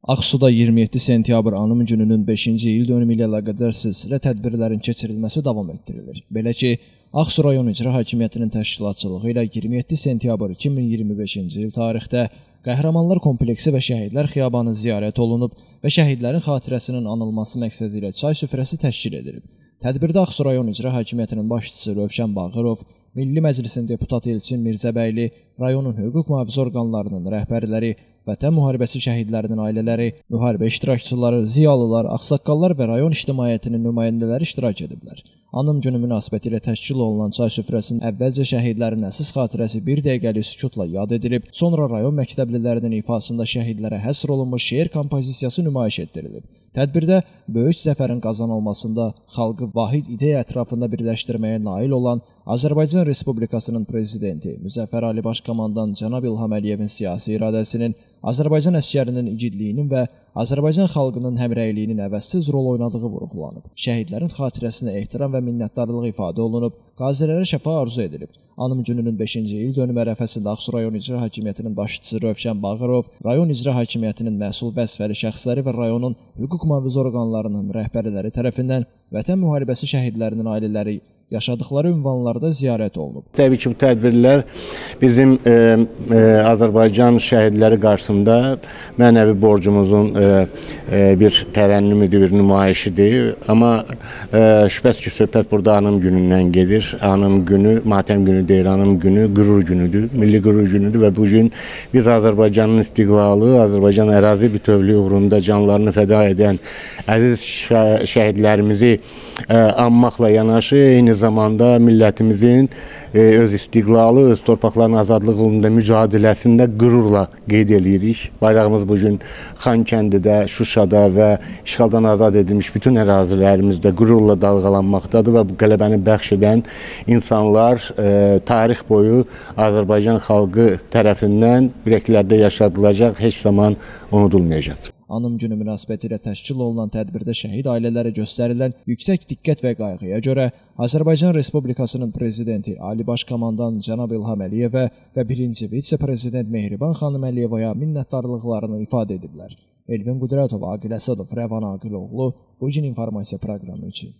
Ağsuda 27 sentyabr Anım Günü'nün 5-ci il dönümü ilə əlaqədar silsilə tədbirlərin keçirilməsi davam etdirilir. Belə ki, Ağsu rayon İcra Hakimiyyətinin təşkilatçılığı ilə 27 sentyabr 2025-ci il tarixdə Qəhrəmanlar kompleksi və Şəhidlər xiyabanı ziyarət olunub və şəhidlərin xatirəsinin anılması məqsədi ilə çay süfrəsi təşkil edilib. Tədbirdə Ağsu rayon İcra Hakimiyyətinin başçısı Rövşən Bağırov, Milli Məclisin deputatı Elçin Mirzəbəyli, rayonun hüquq mühafizə orqanlarının rəhbərləri, Vətən müharibəsi şəhidlərinin ailələri, müharibə iştirakçıları, ziyalılar, ağsaqqallar və rayon ictimaiyyətinin nümayəndələri iştirak ediblər. Anım Günü münasibəti ilə təşkil olunan çay süfrəsinin əvvəlcə şəhidlərin əziz xatirəsi bir dəqiqəlik sükutla yad edilib, sonra rayon məktəblilərinin ifasında şəhidlərə həsr olunmuş şeir kompozisiyası nümayiş etdirilib. Tədbirdə böyük zəfərin qazanılmasında xalqı vahid ideya ətrafında birləşdirməyə nail olan Azərbaycan Respublikasının Prezidenti Müzəffər Ali Başkomandan Cənab İlham Əliyevin siyasi iradəsinin, Azərbaycan əsgərinin igidliyinin və Azərbaycan xalqının həmrəyliyinin əvəzsiz rol oynadığı vurğulanıb. Şəhidlərin xatirəsinə ehtiram və minnətdarlıq ifadə olunub, qazilərə şəfa arzu edilib. Anım Günü'nün 5-ci il dönümü ərəfəsində Ağsu rayon İcra Hakimiyyətinin başçısı Rövşən Bağırov, rayon İcra Hakimiyyətinin məsul vəzifəli şəxsləri və rayonun hüquq mühafizə orqanlarının rəhbərləri tərəfindən Vətən müharibəsi şəhidlərinin ailələri yaşadıkları ünvanlarda ziyarət olunub. Təbii ki, bu tədbirlər bizim Azərbaycan şəhidləri qarşısında mənəvi borcumuzun bir tərənnümüdür, bir nümayişidir. Amma şübhəsiz ki, söhbət burada Anım Günü'ndən gedir. Anım Günü, matəm günü deyil, Anım Günü qürur günüdür, milli qürur günüdür və bugün biz Azərbaycanın istiqlalı, Azərbaycan ərazi bütövlüyü uğrunda canlarını fəda edən əziz şəhidlərimizi anmaqla yanaşı, eyni zamanda millətimizin öz istiqlalı, öz torpaqların azadlığı uğrunda mücadeləsində qürurla qeyd edirik. Bayrağımız bugün Xankəndidə, Şuşada və işğaldan azad edilmiş bütün ərazilərimizdə qürurla dalğalanmaqdadır və bu qələbəni bəxş edən insanlar tarix boyu Azərbaycan xalqı tərəfindən ürəklərdə yaşadılacaq, heç zaman unudulmayacaq. Anım Günü münasibəti ilə təşkil olunan tədbirdə şəhid ailələrə göstərilən yüksək diqqət və qayğıya görə Azərbaycan Respublikasının Prezidenti Ali Başkomandan Cənab İlham Əliyevə və birinci vitse-prezident Mehriban xanım Əliyevaya minnətdarlıqlarını ifadə ediblər. Elvin Qudrətov, Aqil Əsədov, Rəvan Aqiloğlu, Bugün İnformasiya proqramı üçün.